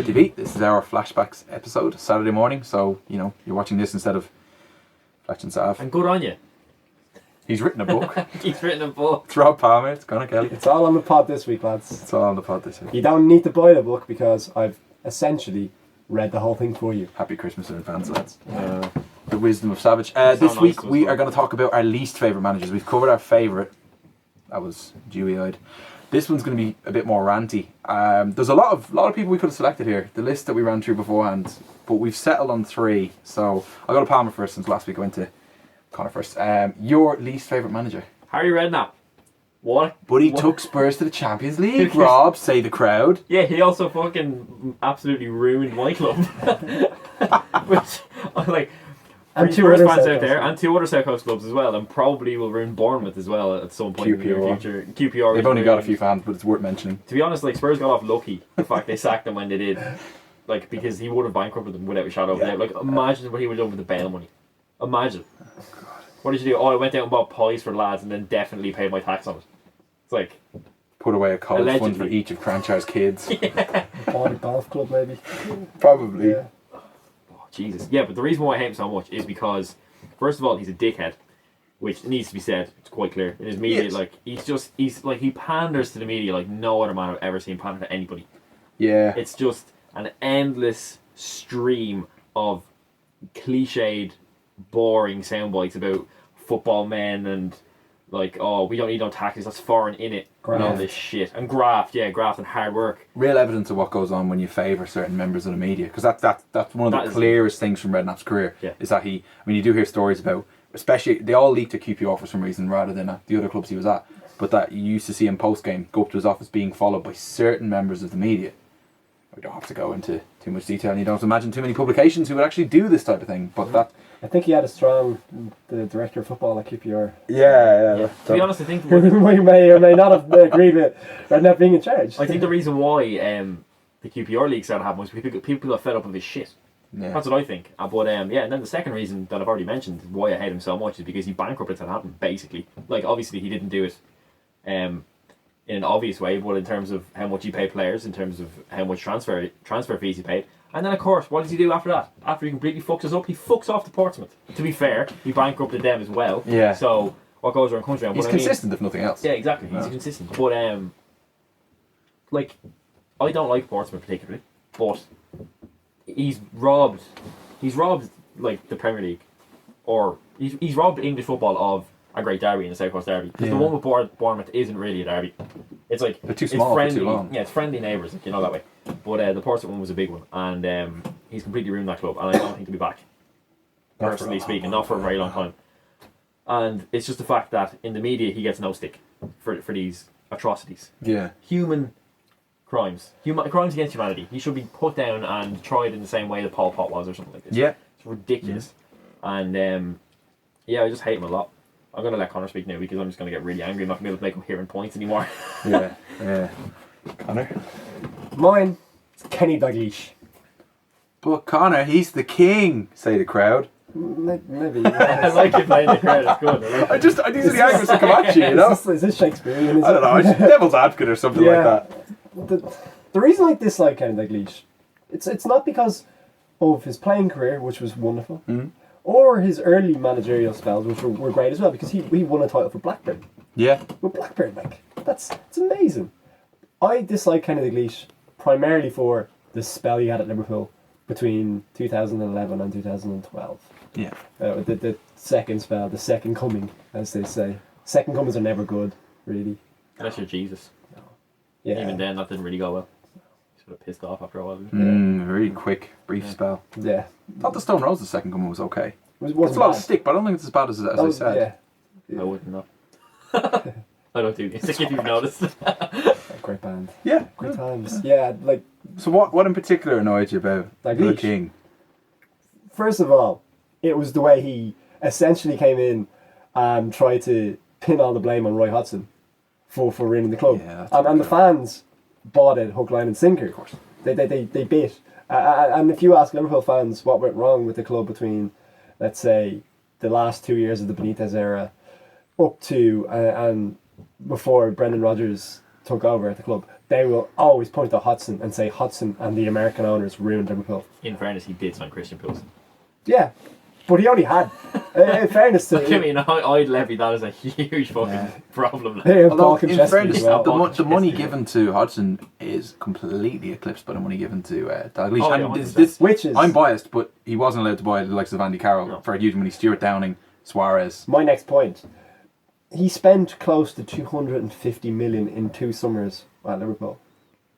TV. This is our Flashbacks episode, Saturday morning. So, you know, you're watching this instead of Fletch and Sav. And good on you. He's written a book. He's written a book. It's Rob Palmer, it's Conor Kelly. It's all on the pod this week, lads. It's all on the pod this week. You don't need to buy the book because I've essentially read the whole thing for you. Happy Christmas in advance, lads. The wisdom of Savage. This week we are going to talk about our least favourite managers. We've covered our favourite. That was dewy-eyed. This one's going to be a bit more ranty. There's a lot of people we could have selected here. The list that we ran through beforehand, but we've settled on 3. So I'll go to Palmer first since last week I went to Conor first. Your least favourite manager? Harry Redknapp. What? But he took Spurs to the Champions League. Rob, say the crowd. Yeah, he also fucking absolutely ruined my club. Which I'm like. And two other fans South out there, Coast and 2 other South Coast clubs as well, and probably will ruin Bournemouth as well at some point in the near QPR. future. QPR. They've only got a few fans, but it's worth mentioning. To be honest, like Spurs got off lucky the fact they sacked him when they did, like because he would have bankrupted them without a shadow of a doubt. Like imagine what he would have done with the bail money. Imagine. What did you do? Oh, I went out and bought pies for the lads, and then definitely paid my tax on it. It's like Put away a college fund Allegedly. for each of Cranchar's kids. Bought a golf club, maybe. Probably. Yeah. oh, Jesus. Yeah, but the reason why I hate him so much is because, first of all, he's a dickhead, which needs to be said. It's quite clear in his media. Yes. Like he's like he panders to the media like no other man I've ever seen pander to anybody. Yeah. It's just an endless stream of cliched, boring sound bites about football men and like, oh, we don't need no taxes, that's foreign in it, and all Graft. this shit. And graft and hard work. Real evidence of what goes on when you favour certain members of the media, because that's one of That the is- clearest things from Redknapp's career. Yeah. Is that you do hear stories about, especially they all leaked to QPR for some reason rather than at the other clubs he was at, but that you used to see him post game go up to his office being followed by certain members of the media. We don't have to go into too much detail, and you don't imagine too many publications who would actually do this type of thing. But that, I think he had a strong the director of football at QPR. To be honest, I think Who may or may not have agreed with Redknapp being in charge. I think the reason why the QPR league started happening was people got fed up of his shit. Yeah. That's what I think. But and then the second reason that I've already mentioned why I hate him so much is because he bankrupted Southampton, basically. Like, obviously he didn't do it in an obvious way, but in terms of how much he paid players, in terms of how much transfer fees he paid. And then, of course, what does he do after that? After he completely fucks us up, he fucks off to Portsmouth. To be fair, he bankrupted them as well. Yeah. So, what goes around comes around. He's But I mean- consistent if nothing else. yeah, exactly. He's No. consistent. But like, I don't like Portsmouth particularly, but he's robbed like the Premier League, or he's robbed English football of a great derby in the South Coast Derby. Because the Yeah. one with Bournemouth isn't really a derby. It's like They're too it's small for friendly. too long. Yeah, it's friendly neighbours, like, you know that way. But the Portsmouth one was a big one, and he's completely ruined that club, and I don't think he'll be back. Not for Personally a speaking, not for a very long time. And it's just the fact that in the media he gets no stick for these atrocities. Yeah. Human crimes. Crimes against humanity. He should be put down and tried in the same way that Pol Pot was or something like this. Yeah. It's ridiculous. And yeah, I just hate him a lot. I'm going to let Conor speak now because I'm just going to get really angry. I'm not going to be able to make him hearing points anymore. Yeah. Yeah. Conor. Mine is Kenny Dalglish. But Conor, he's the king. Say the crowd. Maybe. I like you playing the crowd. It's good. These are the angles that come at you, you know. Is this Shakespearean? I don't know. It's devil's advocate or something like that. The reason I dislike Kenny Dalglish, it's not because of his playing career, which was wonderful, or his early managerial spells, which were great as well, because he won a title for Blackburn. Yeah. With Blackburn, like, it's amazing. I dislike Kenny Dalglish primarily for the spell he had at Liverpool between 2011 and 2012. Yeah. The second spell, the second coming, as they say. Second comings are never good, really. Unless you're Jesus. Yeah. Even then, that didn't really go well. He sort of pissed off after a while. Very quick, brief spell. Yeah. Thought the Stone Roses second coming was okay. It It's a lot of stick, but I don't think it's as bad as I said. Yeah. I wouldn't know. I don't do this, if you've noticed. Great band. Yeah. Great times. Yeah, like, So what in particular annoyed you about the Dalglish. king? first of all, it was the way he essentially came in and tried to pin all the blame on Roy Hodgson for ruining the club. Yeah, that's and the okay. fans bought it hook, line and sinker. Of course. They bit. And if you ask Liverpool fans what went wrong with the club between, let's say, the last 2 years of the Benitez era up to and before Brendan Rodgers took over at the club, they will always point to Hudson and say Hudson and the American owners ruined Liverpool. In fairness, he did sign Christian Pulisic. Yeah, but he only had. In fairness to I mean, I'd levy that as a huge fucking problem. Like. Although, in fairness, the money given to Hodgson is completely eclipsed by the money given to Dalglish. Oh, And yeah, which is, I'm biased, but he wasn't allowed to buy the likes of Andy Carroll for a huge money. Stuart Downing, Suarez. my next point. He spent close to 250 million in 2 summers at Liverpool.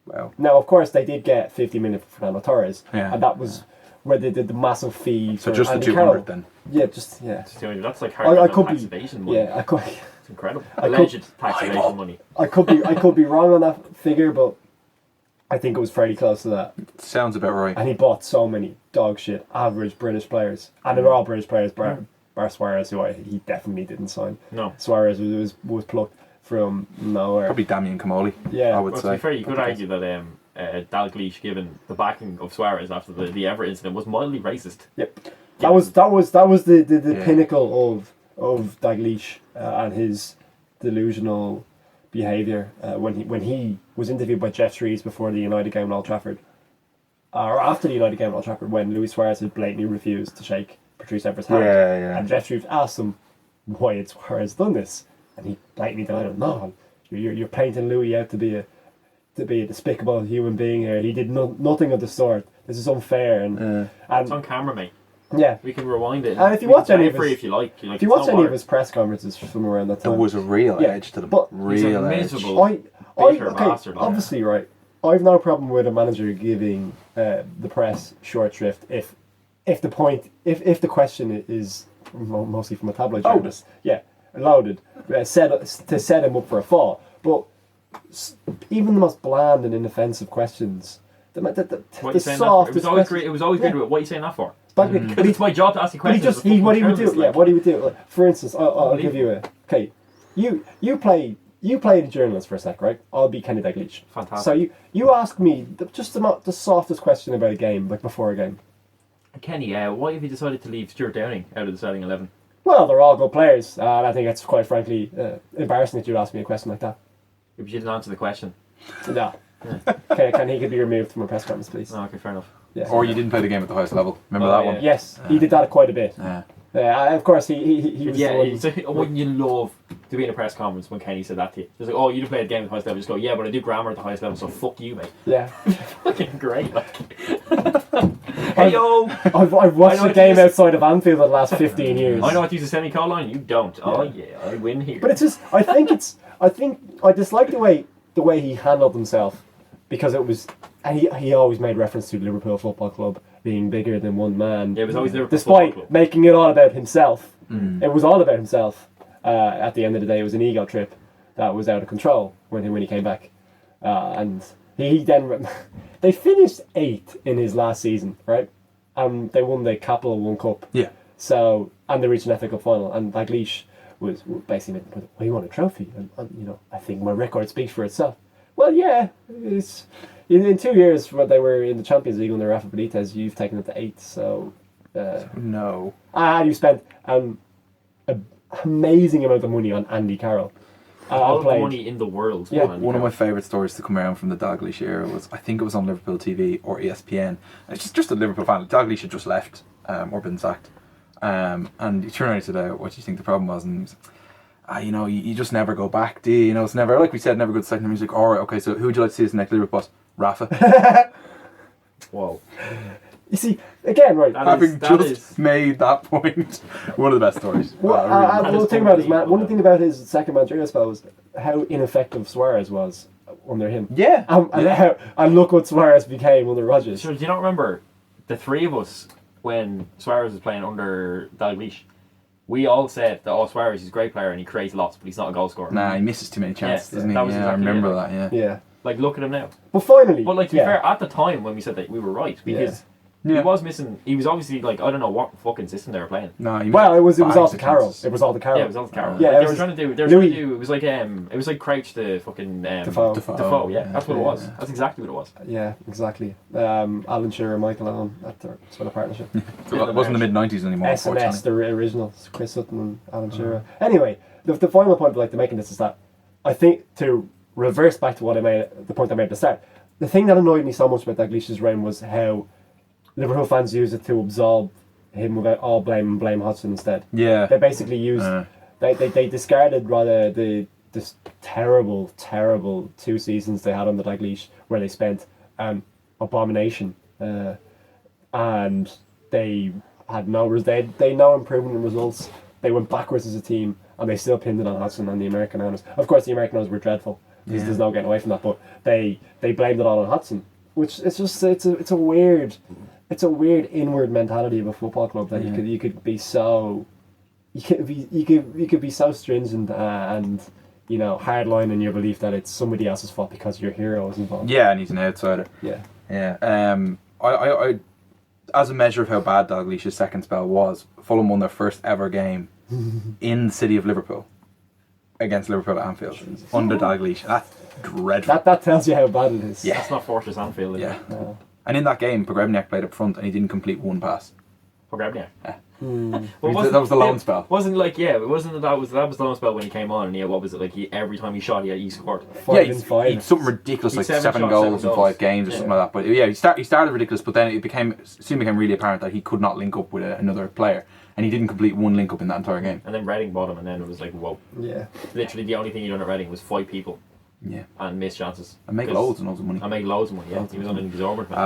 Wow. Now, of course, they did get 50 million for Fernando Torres, Yeah. and that was where they did the massive fee. So for just Andy the 200 Carroll. then. Yeah, just yeah. That's like I hard could tax be. evasion money. Yeah, I could. It's incredible. I could- Alleged tax evasion money. I could be wrong on that figure, but I think it was fairly close to that. Sounds about right. And he bought so many dog shit, average British players, and they were all British players. Bar Suarez, who he definitely didn't sign. No. Suarez was plucked from nowhere. Probably Damian Kamali, Yeah. I would Well, to be say. fair, you could argue that Dalglish, given the backing of Suarez after the Everett incident, was mildly racist. Yep. That was the Yeah. pinnacle of Dalglish and his delusional behaviour when he was interviewed by Jeff Shreves before the United game at Old Trafford, or after the United game at Old Trafford, when Luis Suarez had blatantly refused to shake Patrice Everett's hand, Yeah. and Jeff Shreves asked him why had Suarez done this, and he blatantly denied it. No, you're painting Louis out to be a despicable human being here. He did nothing of the sort. This is unfair, and It's on camera, mate. yeah. We can rewind it. And if you We can watch any play of it for his- you if you like, If you watch any of his press conferences from around that time, There was a real Yeah, edge to them. but he's a Real edge. miserable bitter bastard. Like obviously, right. I've no problem with a manager giving the press short shrift if the question is mostly from a tabloid journalist. Yeah, loaded, to set him up for a fall. But even the most bland and inoffensive questions, the What are the you saying that for? softest It was always questions. great. It was always Yeah. great. What are you saying that for? But Because it's my job to ask you But questions. what he would do, Like, what he would do. Like, for instance, I'll give you you play the journalist for a sec, right? I'll be Kenny Dalglish. Fantastic. So you ask me the softest question about a game, like before a game. Kenny, why have you decided to leave Stuart Downing out of the starting 11? Well, they're all good players, and I think it's quite frankly embarrassing that you'd ask me a question like that. If you didn't answer the question. No. Can he be removed from a press conference, please? Oh, okay, fair enough. Yeah. Or you didn't play the game at the highest level. Remember Oh, that yeah. one? Yes, he did that quite a bit. Yeah. Of course, he was Yeah, the one. it's like, wouldn't you love to be in a press conference when Kenny said that to you? Just like, oh, you didn't play the game at the highest level. Just go, yeah, but I do grammar at the highest level, so fuck you, mate. Yeah. Fucking great, like. Hey, yo! I've watched the game outside of Anfield for the last 15 years. I know how to use a semicolon, you don't. Oh, yeah, I win here. But it's just, I think I dislike the way he handled himself, because it was, and he always made reference to Liverpool Football Club being bigger than one man. Yeah, it was always Liverpool despite Football Club. making it all about himself. It was all about himself. At the end of the day, it was an ego trip that was out of control when he came back, and he then they finished 8th in his last season, right? And they won the Capital One Cup. Yeah. So, and they reached an FA Cup final, and Dalglish was basically, well, he won a trophy, and I think my record speaks for itself. Well, yeah, it's in 2 years when they were in the Champions League under Rafa Benitez, you've taken it to 8th. So, No. you spent an amazing amount of money on Andy Carroll. All the money in the world. Yeah. man. One of my favourite stories to come around from the Dalglish era was, I think it was on Liverpool TV or ESPN. It's just a Liverpool fan. Dalglish had just left or been sacked. And he turned around and said, what do you think the problem was? And he was, you just never go back, do you? It's never, like we said, never go to second. He's like, all right, okay, so who would you like to see as the next Liverpool boss? Rafa. Whoa. You see, again, right. Having just made that point, one of the best stories. The thing about one thing about his second managerial spell was how ineffective Suarez was under him. Yeah. And look what Suarez became under Rodgers. So do you not remember the three of us when Suarez was playing under Dalglish? We all said that Suarez is a great player and he creates lots, but he's not a goal scorer. Nah, he misses too many chances, doesn't he? that was I exactly remember it. that. Yeah. Yeah. Like, look at him now. But finally. But like, to be fair, at the time when we said that, we were right, because he was missing. He was obviously like, I don't know what fucking system they were playing. No, it was all the Carroll. It was all the Carroll. Yeah, it was all the Carroll. Yeah, Like, they were trying to do. It was like Crouch the fucking Defoe. Yeah, that's what it was. That's exactly what it was. Yeah, exactly. Alan Shearer, Michael Owen, that's sort of partnership. So it wasn't the mid-90s anymore, SNS, the originals, Chris Sutton and Alan Shearer. Anyway, the final point I'd like to make in this is that I think to reverse back to the point I made at the start. The thing that annoyed me so much about Dalglish's reign was how Liverpool fans used it to absolve him without all blame and blame Hodgson instead. Yeah. They basically used they discarded rather this terrible 2 seasons they had on the Dalglish where they spent abomination and they had no improvement in results. They went backwards as a team and they still pinned it on Hodgson and the American owners. Of course, the American owners were dreadful. There's no getting away from that. But they blamed it all on Hodgson, which it's a weird inward mentality of a football club that you could be so stringent and hardline in your belief that it's somebody else's fault because your hero is involved. Yeah, and he's an outsider. Yeah. I as a measure of how bad Dalglish's second spell was, Fulham won their first ever game in the city of Liverpool against Liverpool at Anfield under Dalglish. That's dreadful. That tells you how bad it is. Yeah. That's not Fortress Anfield, is it? No. And in that game, Pogrebniak played up front and he didn't complete one pass. Pogrebniak. Yeah. Well, That was the loan spell. It wasn't that was the loan spell when he came on, and what was it like? Every time he shot, he scored. He'd something ridiculous like 7 goals in 5 games or something like that. But yeah, he started ridiculous, but then it soon became really apparent that he could not link up with another player, and he didn't complete one link up in that entire game. And then Reading bought him, and then it was like, whoa. Yeah. Literally, the only thing he done at Reading was fight people. Yeah. And miss chances. And make loads and loads of money. Yeah, he was on an exorbitant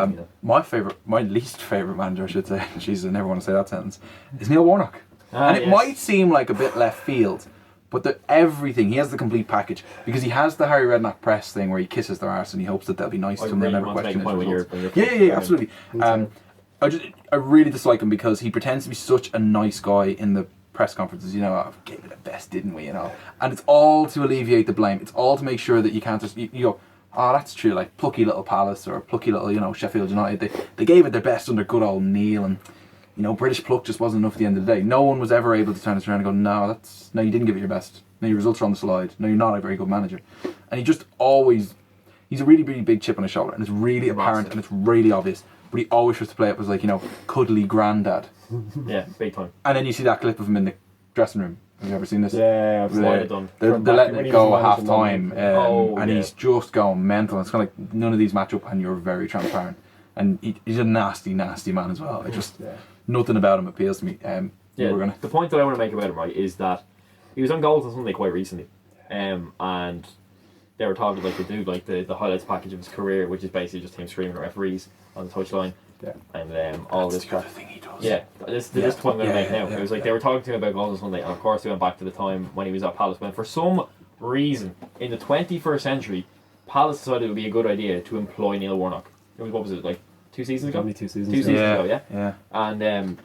money. My least favourite manager, I should say, Jesus, I never want to say that sentence, is Neil Warnock. And it might seem like a bit left field, but everything, he has the complete package, because he has the Harry Redknapp press thing where he kisses their arse and he hopes that they'll be nice to him, they'll never question his results. Yeah, absolutely. I really dislike him because he pretends to be such a nice guy in the press conferences, I gave it the best, didn't we, and it's all to alleviate the blame. It's all to make sure that you can't just, you go, oh, that's true, like plucky little Palace or plucky little, Sheffield United, they gave it their best under good old Neil, and, British pluck just wasn't enough at the end of the day. No one was ever able to turn it around and go, no, you didn't give it your best. No, your results are on the slide. No, you're not a very good manager. And he just always, he's a really, really big chip on his shoulder, and it's really apparent and it's really obvious, but he always tries to play it as like, cuddly granddad. Yeah, big time. And then you see that clip of him in the dressing room. Have you ever seen this? Yeah, I've seen it. They're letting it go at half time, and he's just going mental. It's kind of like none of these match up, and you're very transparent. And he's a nasty, nasty man as well. It just nothing about him appeals to me. The point that I want to make about him, right, is that he was on Goals on Sunday quite recently, and they were talking like they do like the highlights package of his career, which is basically just him screaming at referees on the touchline. Yeah. And all this crap. Thing he does. Yeah, this is the point I'm going to make now. It was like they were talking to him about Goals on Sunday, and of course they went back to the time when he was at Palace. When for some reason in the 21st century, Palace decided it would be a good idea to employ Neil Warnock. What was it, like 2 seasons ago? Only 2 seasons. 2 seasons ago, Yeah. And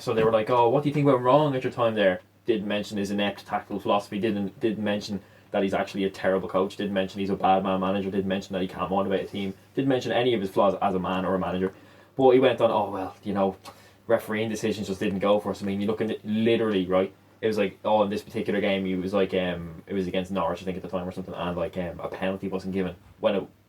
so they were like, oh, what do you think went wrong at your time there? Didn't mention his inept tactical philosophy. Didn't mention that he's actually a terrible coach. Didn't mention he's a bad man manager. Didn't mention that he can't motivate a team. Didn't mention any of his flaws as a man or a manager. But he went on, oh well, refereeing decisions just didn't go for us. I mean, you look at it literally, right? It was like, in this particular game, it was like, it was against Norwich, I think, at the time or something, and like a penalty wasn't given.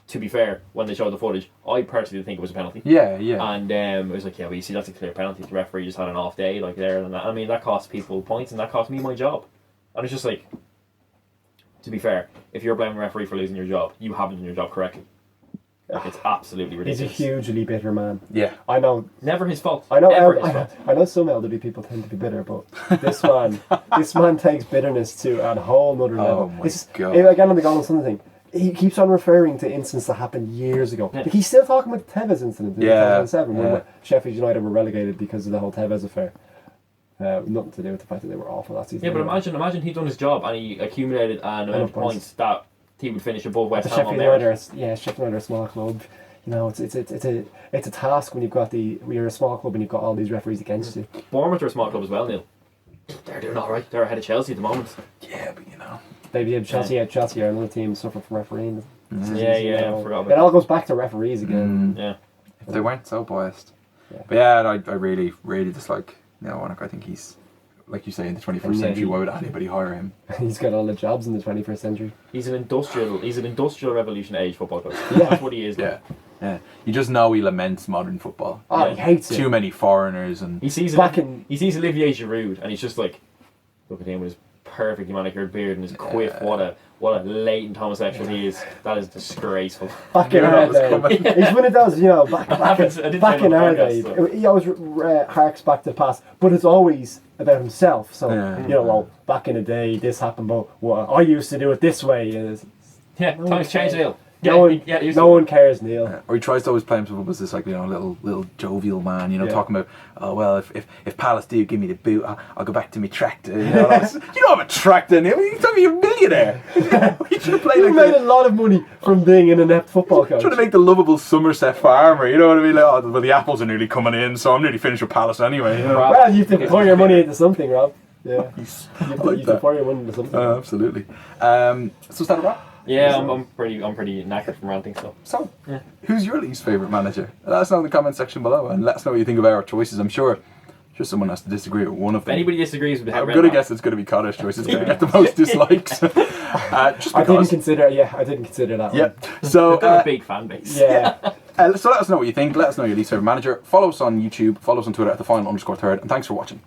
To be fair, when they showed the footage, I personally think it was a penalty. Yeah. And it was like, you see, that's a clear penalty. The referee just had an off day, like there and that. I mean, that cost people points, and that cost me my job. And it's just like, to be fair, if you're blaming a referee for losing your job, you haven't done your job correctly. Like, it's absolutely ridiculous. He's a hugely bitter man. Yeah. I know. Never his fault. I know some elderly people tend to be bitter, but this man takes bitterness to a whole nother level. Oh my God. Again on the Golden Sun thing, he keeps on referring to incidents that happened years ago. Yeah. Like, he's still talking about the Tevez incident in 2007 when Sheffield United were relegated because of the whole Tevez affair. Nothing to do with the fact that they were awful that season. Yeah, but imagine he'd done his job and he accumulated an amount of points that he would finish above West Ham on merit. Sheffield United are a small club. It's a task when you're a small club and you've got all these referees against you. Bournemouth are a small club as well, Neil. They're doing all right. They're ahead of Chelsea at the moment. Yeah, but Chelsea are another team suffering from refereeing. I forgot about it. All goes back to referees again. Yeah. If they weren't so biased. Yeah. But I really, really dislike Neil Warnock. I think he's, like you say, in the 21st century, why would anybody hire him? He's got all the jobs in the 21st century. He's an industrial revolution age football coach. Yeah. That's what he is. Yeah. You just know he laments modern football. Oh, he hates it. Too many foreigners and he sees Olivier Giroud and he's just like, look at him with his perfectly manicured beard and his quiff. What a latent homosexual he is. That is disgraceful. Back in our day, he's one of those, back in our day, he always harks back to the past, but it's always about himself. So well, back in the day, this happened, but I used to do it this way. Times change, Neil. No one cares, Neil. Or he tries to always play himself up as this little jovial man, talking about, oh well, if Palace do give me the boot, I'll go back to my tractor. You don't have a tractor, Neil. You tell me you're a millionaire. You should have played. You made a lot of money from being an inept football coach. Trying to make the lovable Somerset farmer. You know what I mean? Like, well, the apples are nearly coming in, so I'm nearly finished with Palace anyway. Well, you have to pour your money into something, Rob. Yeah, you have to pour your money into something. Absolutely. So is that a wrap? Yeah, I'm pretty knackered from ranting. So who's your least favourite manager? Let us know in the comment section below, and let us know what you think about our choices. I'm sure someone has to disagree with one of them. If anybody disagrees with I'm going to guess it's going to be Connor's choice. It's going to get the most dislikes. Just because. I didn't consider that. Yeah. So a big fan base. Yeah. So let us know what you think. Let us know your least favourite manager. Follow us on YouTube. Follow us on Twitter at @the_final_third. And thanks for watching.